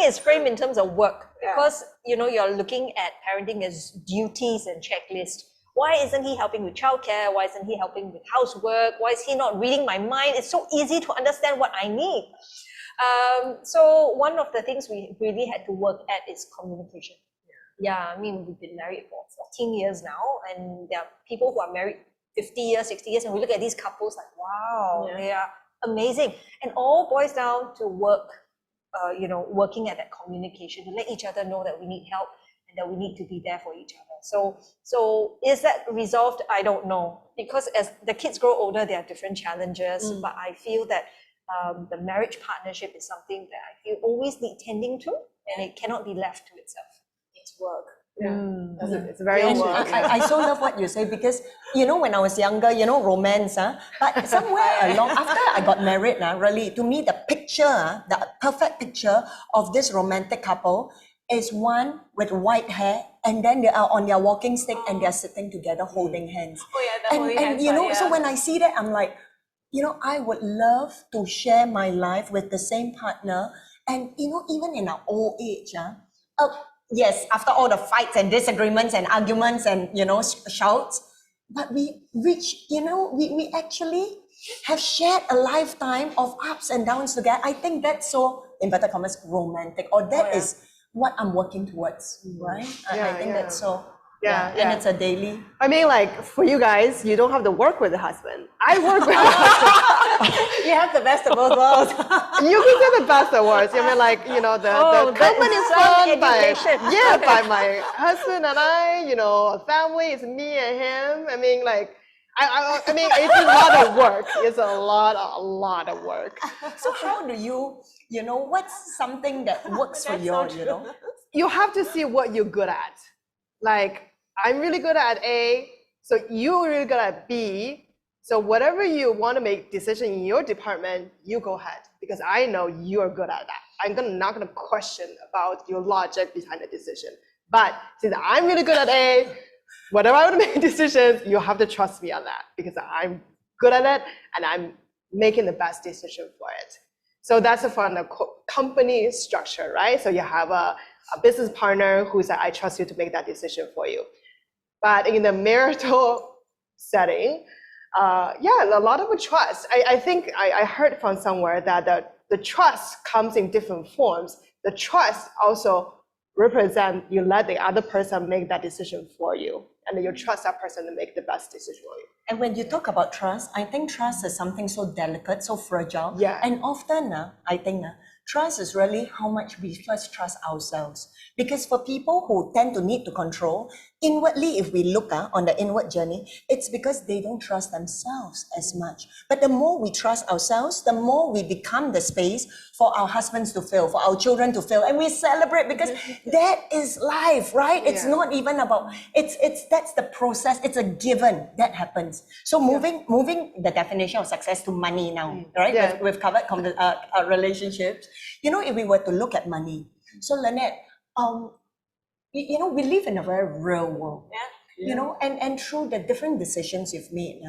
is framed in terms of work because you're looking at parenting as duties and checklists. Why isn't he helping with childcare? Why isn't he helping with housework? Why is he not reading my mind? It's so easy to understand what I need. So one of the things we really had to work at is communication. Yeah, I mean, we've been married for 14 years now, and there are people who are married 50 years, 60 years, and we look at these couples like, wow, they are amazing. And all boils down to working at that communication, to let each other know that we need help and that we need to be there for each other. So is that resolved? I don't know. Because as the kids grow older, there are different challenges, but I feel that the marriage partnership is something that I feel always need tending to, and it cannot be left to itself. It's work. It's very work. I so love what you say because, when I was younger, romance, but somewhere along, after I got married, really, to me, the picture, the perfect picture of this romantic couple is one with white hair, and then they are on their walking stick and they're sitting together holding hands. Holding hands. So when I see that, I'm like, I would love to share my life with the same partner. And, even in our old age, yes, after all the fights and disagreements and arguments and, shouts, but we reach, we actually have shared a lifetime of ups and downs together. I think that's so, inverted commas, romantic, or that is what I'm working towards, right? I think that's so. Yeah, And it's a daily. I mean, like, for you guys, you don't have to work with the husband. I work with the husband. You have the best of both worlds. You can say the best of words. I mean, like, you know, the company is run by, by my husband and I, you know, a family, it's me and him. I mean, like, I mean, it's a lot of work. It's a lot of work. So how do you know, what's something that works for you, you know? You have to see what you're good at. Like, I'm really good at A, so you're really good at B. So whatever you want to make decision in your department, you go ahead, because I know you're good at that. I'm not gonna question about your logic behind the decision. But since I'm really good at A, whatever I want to make decisions, you have to trust me on that, because I'm good at it and I'm making the best decision for it. So that's from the company structure, right? So you have a business partner who's like, I trust you to make that decision for you. But in the marital setting, a lot of trust. I think I heard from somewhere that the trust comes in different forms. The trust also represents you let the other person make that decision for you, and then you trust that person to make the best decision for you. And when you talk about trust, I think trust is something so delicate, so fragile. Yeah. And often, I think trust is really how much we first trust ourselves. Because for people who tend to need to control, inwardly, if we look on the inward journey, it's because they don't trust themselves as much. But the more we trust ourselves, the more we become the space for our husbands to fill, for our children to fill. And we celebrate, because that is life, right? It's not even about, that's the process. It's a given that happens. So moving the definition of success to money now, right? Yeah. We've covered relationships. You know, if we were to look at money, so Lynette, you know, we live in a very real world, you know, and through the different decisions you've made,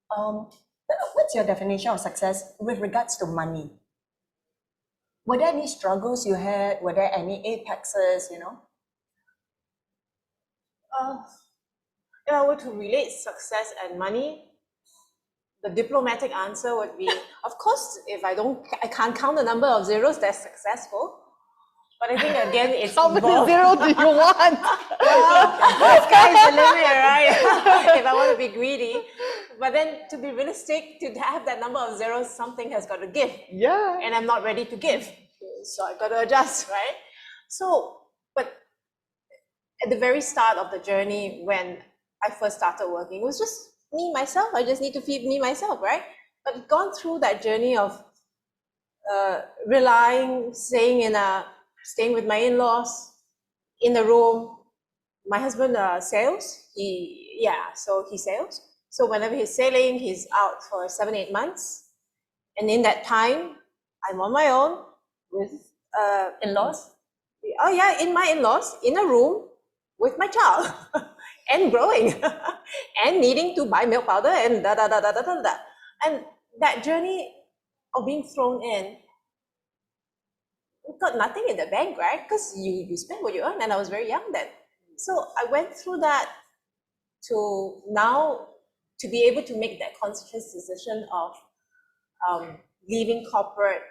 what's your definition of success with regards to money? Were there any struggles you had? Were there any apexes, you know? If I were to relate success and money, the diplomatic answer would be, of course, if I can't count the number of zeros, that's successful. But I think again, it's How many zeros do you want? The sky's the limit, right? If I want to be greedy. But then to be realistic, to have that number of zeros, something has got to give. Yeah. And I'm not ready to give. So I've got to adjust, right? So, but at the very start of the journey, when I first started working, it was just me, myself. I just need to feed me, myself, right? But gone through that journey of relying, staying with my in-laws in the room. My husband sails. So he sails. So whenever he's sailing, he's out for 7-8 months. And in that time, I'm on my own with In-laws? Oh yeah, in my in-laws, in a room with my child and growing and needing to buy milk powder and da. And that journey of being thrown in, got nothing in the bank, right? Because you spend what you earn, and I was very young then. So I went through that to now to be able to make that conscious decision of leaving corporate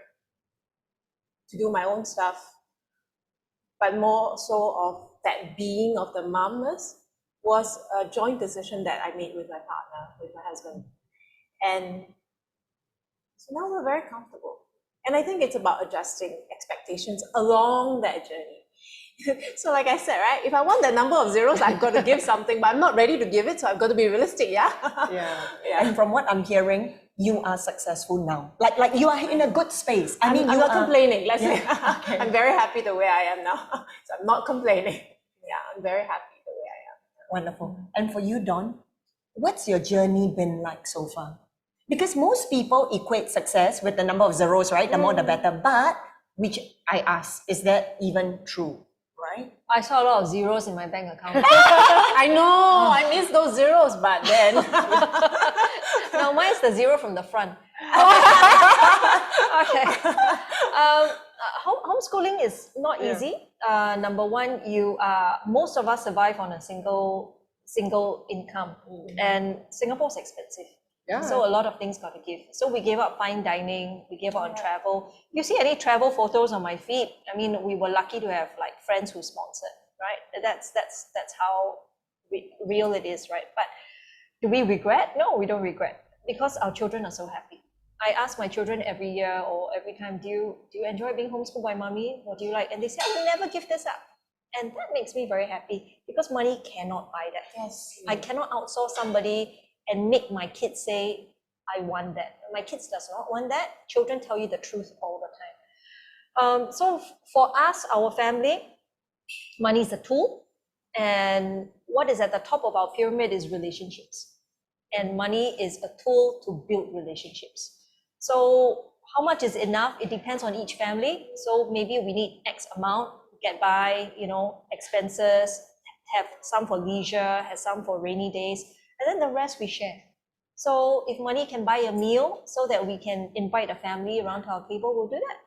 to do my own stuff, but more so of that being of the momness was a joint decision that I made with my partner, with my husband. And so now we're very comfortable. And I think it's about adjusting expectations along that journey. So like I said, right, if I want the number of zeros, I've got to give something, but I'm not ready to give it, so I've got to be realistic, yeah? And from what I'm hearing, you are successful now. Like you are in a good space. I'm not complaining, let's say. Okay. I'm very happy the way I am now. So I'm not complaining. Yeah, I'm very happy the way I am. Wonderful. And for you, Dawn, what's your journey been like so far? Because most people equate success with the number of zeros, right? The more the better. But, which I ask, is that even true, right? I saw a lot of zeros in my bank account. I know, I miss those zeros, but then. No, mine's the zero from the front. Okay. Homeschooling is not easy. Number one, most of us survive on a single income, and Singapore's expensive. Yeah. So a lot of things got to give. So we gave up fine dining, we gave up on travel. You see any travel photos on my feed? I mean, we were lucky to have like friends who sponsored, right? That's how real it is, right? But do we regret? No, we don't regret, because our children are so happy. I ask my children every year or every time, do you enjoy being homeschooled by mommy? What do you like? And they say, I will never give this up. And that makes me very happy, because money cannot buy that. Yes. I cannot outsource somebody and make my kids say, I want that. My kids does not want that. Children tell you the truth all the time. So for us, our family, money is a tool. And what is at the top of our pyramid is relationships. And money is a tool to build relationships. So how much is enough? It depends on each family. So maybe we need X amount to get by, expenses, have some for leisure, have some for rainy days, and then the rest we share. So if money can buy a meal so that we can invite a family around to our table, we'll do that.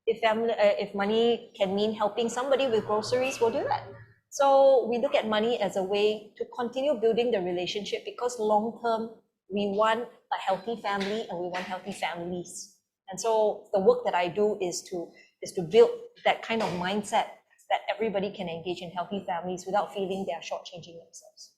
If money can mean helping somebody with groceries, we'll do that. So we look at money as a way to continue building the relationship, because long term, we want a healthy family and we want healthy families. And so the work that I do is to build that kind of mindset that everybody can engage in healthy families without feeling they are shortchanging themselves.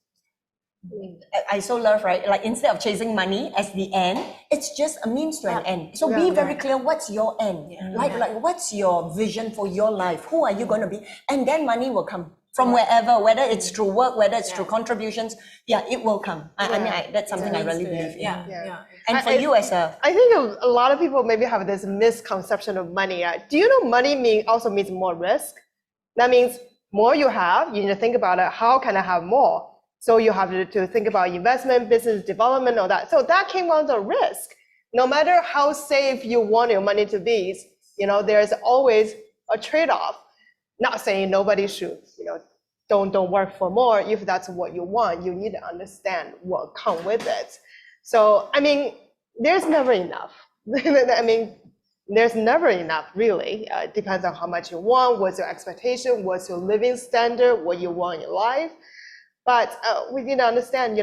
I so love, right? Like, instead of chasing money as the end, it's just a means to an end. So be very clear, what's your end? Like what's your vision for your life? Who are you going to be? And then money will come from wherever, whether it's through work, whether it's through contributions. Yeah, it will come. I mean, that's something I really believe in. Yeah. And for you as a... I think a lot of people maybe have this misconception of money. Do you know money also means more risk? That means more you have, you need to think about it, how can I have more? So you have to think about investment, business development, all that. So that came on the risk. No matter how safe you want your money to be, there's always a trade-off. Not saying nobody should, don't work for more. If that's what you want, you need to understand what comes with it. So, I mean, there's never enough. There's never enough, really. It depends on how much you want, what's your expectation, what's your living standard, what you want in your life. But we need to understand,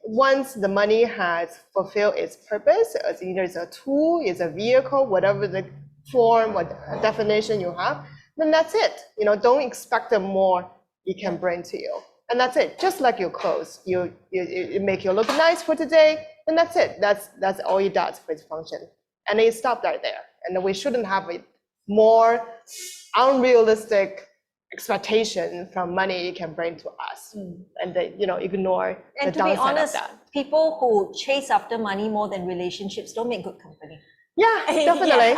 once the money has fulfilled its purpose, either it's a tool, it's a vehicle, whatever the form or definition you have, then that's it. Don't expect the more it can bring to you. And that's it. Just like your clothes, you make you look nice for today, and that's it. That's all it does for its function. And it stopped right there. And we shouldn't have a more unrealistic expectation from money it can bring to us, and ignore and the to be downside honest, of that. people who chase after money more than relationships don't make good company. Yeah, definitely.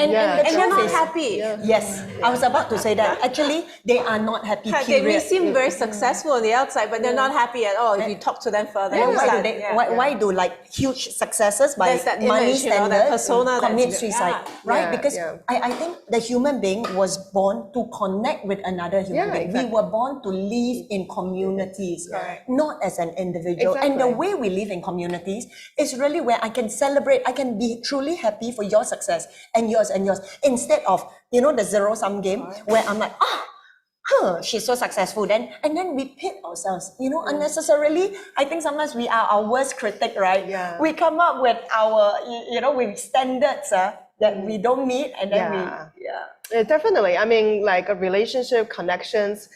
And they're not happy. Yes, I was about to say that. Actually, they are not happy, They may period. seem very successful on the outside, but they're not happy at all if you talk to them further. And why do like huge successes by There's that money image, standards that persona commit that's- suicide, right? Because I think the human being was born to connect with another human being. exactly. We were born to live in communities, Correct. not as an individual. And the way we live in communities is really where I can celebrate, I can be truly happy for your success and yours, instead of, the zero-sum game where I'm like, she's so successful, and then we pit ourselves, unnecessarily. I think sometimes we are our worst critic, right? Yeah. We come up with our, with standards that we don't meet, and then Yeah, definitely. I mean, like a relationship, connections,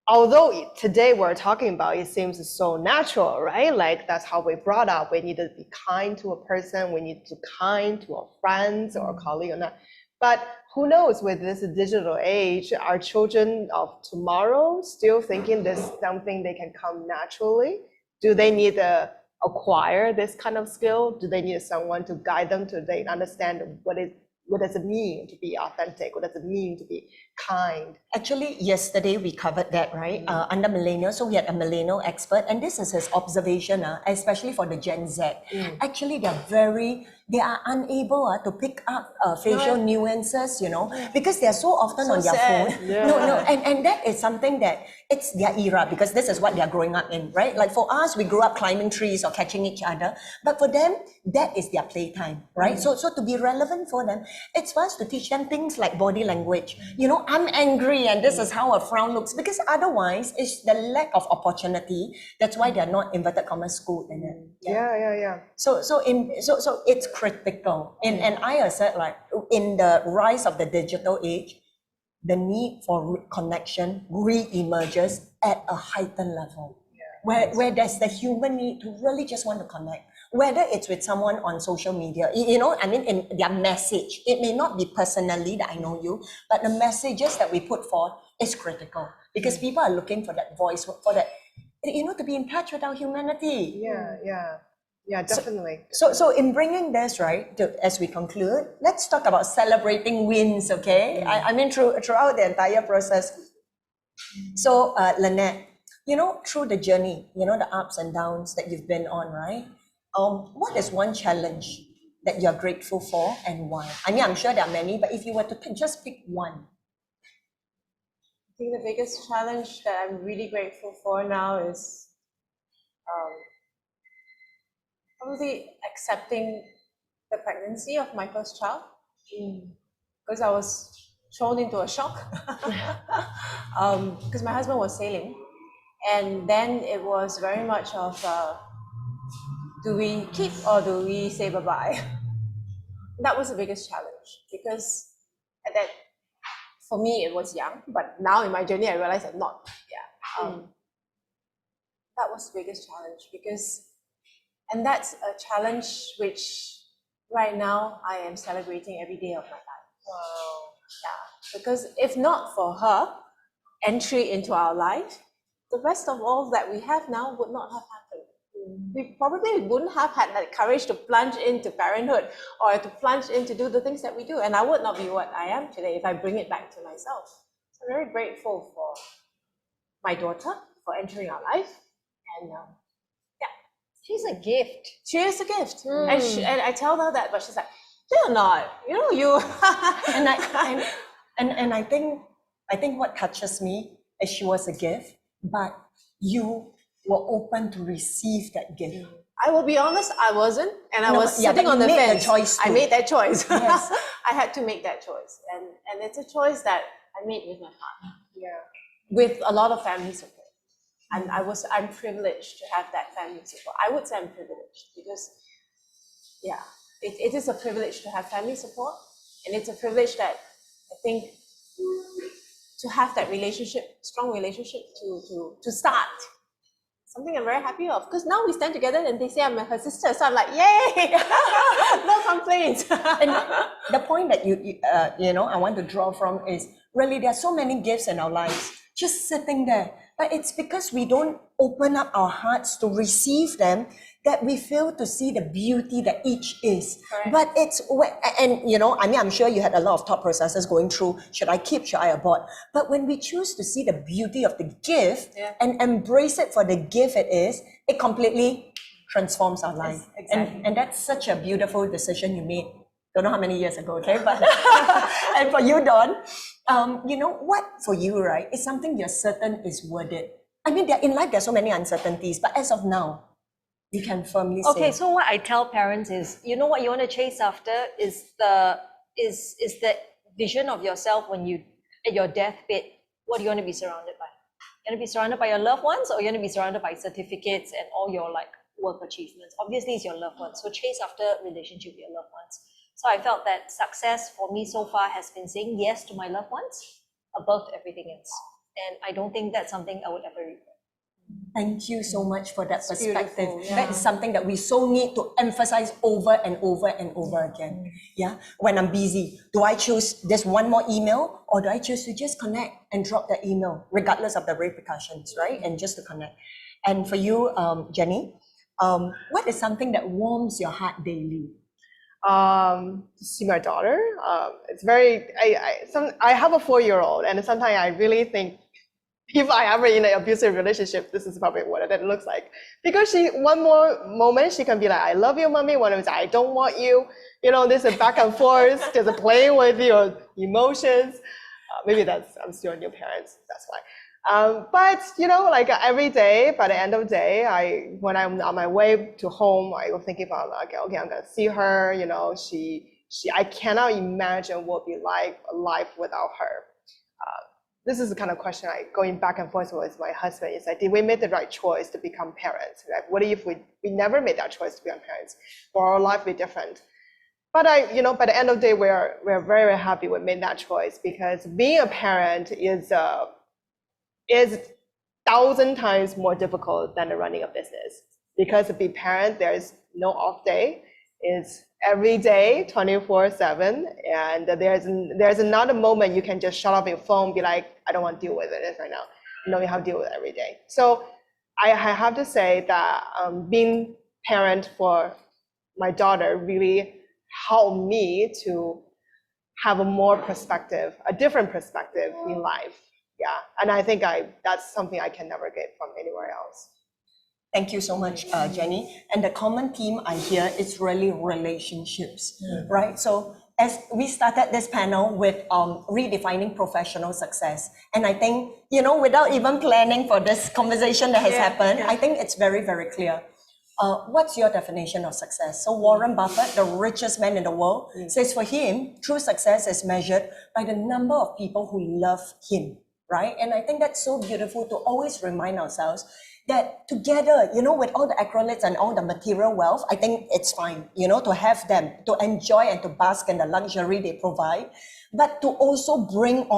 although today we're talking about, it seems so natural, right? Like that's how we brought up. We need to be kind to a person. We need to be kind to our friends or a colleague or not. But who knows, with this digital age, are children of tomorrow still thinking this is something they can come naturally? Do they need to acquire this kind of skill? Do they need someone to guide them to they understand what does it mean to be authentic? What does it mean to be kind? Actually, yesterday we covered that, right? Under millennials, so we had a millennial expert, and this is his observation, especially for the Gen Z. Actually, they are unable to pick up facial nuances, because they are so often on their sad. phone. No, and that is something that it's their era, because this is what they are growing up in, right? Like for us, we grew up climbing trees or catching each other, but for them, that is their playtime, right? So to be relevant for them, it's for us to teach them things like body language. I'm angry and this is how a frown looks, because otherwise it's the lack of opportunity. That's why they're not inverted commas schooled in it. Yeah. So it's critical. And I said, like, in the rise of the digital age, the need for connection re-emerges at a heightened level. Where there's the human need to really just want to connect, whether it's with someone on social media, you know, I mean, in their message, it may not be personally that I know you, but the messages that we put forth is critical because people are looking for that voice, for that, you know, to be in touch with our humanity. Yeah, definitely. So in bringing this, right, as we conclude, let's talk about celebrating wins, okay? I mean, throughout the entire process. So, Lynette, you know, through the journey, you know, the ups and downs that you've been on, right? What is one challenge that you're grateful for and why? I mean, I'm sure there are many, but if you were to just pick one. I think the biggest challenge that I'm really grateful for now is probably accepting the pregnancy of my first child, because I was thrown into a shock because my husband was sailing, and then it was very much of do we keep or do we say bye-bye? That was the biggest challenge because at that, for me it was young, but now in my journey I realized I'm not. That was the biggest challenge because, and that's a challenge which right now I am celebrating every day of my life. Wow. Yeah, because if not for her entry into our life, the rest of all that we have now would not have happened. We probably wouldn't have had that courage to plunge into parenthood or to plunge in to do the things that we do. And I would not be what I am today if I bring it back to myself. So I'm very grateful for my daughter for entering our life. And She's a gift. she is a gift. And I tell her that, but she's like, you're not, you know, you. And I think what touches me is she was a gift, but you were open to receive that gift. I will be honest, I wasn't, and I was Yeah, sitting but on you the made the fence. choice I too. made that choice. Yes. I had to make that choice, and it's a choice that I made with my partner, Yeah. with a lot of family support. And I'm privileged to have that family support. I would say I'm privileged because, yeah, it is a privilege to have family support, and it's a privilege that I think to have that relationship, strong relationship, to start. Something I'm very happy of, because now we stand together and they say I'm her sister, so I'm like, yay, no complaints. And the point that you know I want to draw from is really there are so many gifts in our lives just sitting there, but it's because we don't open up our hearts to receive them that we fail to see the beauty that each is. Correct. But it's, and you know, I mean, I'm sure you had a lot of thought processes going through, should I keep, should I abort? But when we choose to see the beauty of the gift and embrace it for the gift it is, it completely transforms our life. Yes, exactly. And that's such a beautiful decision you made. Don't know how many years ago, okay? But and for you, Dawn, you know what, for you, right, is something you're certain is worth it. I mean, in life, there's so many uncertainties, but as of now, you can firmly say. Okay, so what I tell parents is, you know what you want to chase after is the vision of yourself when you at your deathbed. What do you want to be surrounded by? You want to be surrounded by your loved ones, or you want to be surrounded by certificates and all your like work achievements? Obviously, it's your loved ones. So chase after relationship with your loved ones. So I felt that success for me so far has been saying yes to my loved ones above everything else. And I don't think that's something I would ever regret. Thank you so much for that perspective. beautiful, yeah. That is something that we so need to emphasize over and over and over again. Yeah. When I'm busy, do I choose this one more email, or do I choose to just connect and drop the email, regardless of the repercussions, right? And just to connect. And for you, Jenny, what is something that warms your heart daily? To see my daughter. It's very, I have a 4-year-old, and sometimes I really think if I ever in an abusive relationship, this is probably what it looks like. Because one more moment, she can be like, I love you, mommy. One of them, I don't want you. You know, there's a back and forth, there's a playing with your emotions. Maybe I'm still a new parent, that's why. But, you know, like every day, by the end of the day, when I'm on my way to home, I was thinking about like, okay, I'm gonna see her, you know, I cannot imagine what would be like a life without her. This is the kind of question going back and forth with my husband. Is like, did we make the right choice to become parents? Like, what if we never made that choice to become parents? Or our life be different? But by the end of the day, we're very, very happy we made that choice, because being a parent is 1,000 times more difficult than the running a business. Because to be parent, there's no off day. It's every day, 24/7, and there's not a moment you can just shut off your phone and be like, I don't want to deal with it right now. No, you have to deal with it every day. So I have to say that being parent for my daughter really helped me to have a more perspective, a different perspective in life. Yeah, and I think that's something I can never get from anywhere else. Thank you so much, Jenny. And the common theme I hear is really relationships, right? So as we started this panel with redefining professional success, and I think, without even planning for this conversation that has happened, I think it's very, very clear. What's your definition of success? So Warren Buffett, the richest man in the world, says for him, true success is measured by the number of people who love him, right? And I think that's so beautiful to always remind ourselves that together, with all the accolades and all the material wealth, I think it's fine, to have them, to enjoy and to bask in the luxury they provide, but to also bring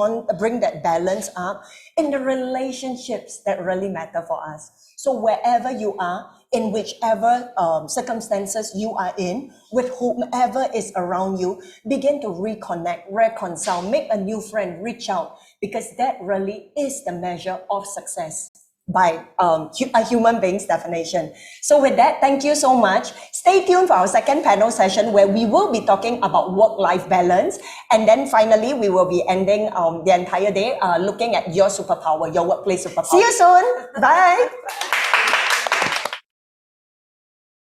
that balance up in the relationships that really matter for us. So wherever you are, in whichever circumstances you are in, with whomever is around you, begin to reconnect, reconcile, make a new friend, reach out, because that really is the measure of success by a human being's definition. So with that, thank you so much. Stay tuned for our second panel session, where we will be talking about work-life balance. And then finally, we will be ending the entire day looking at your superpower, your workplace superpower. See you soon. Bye.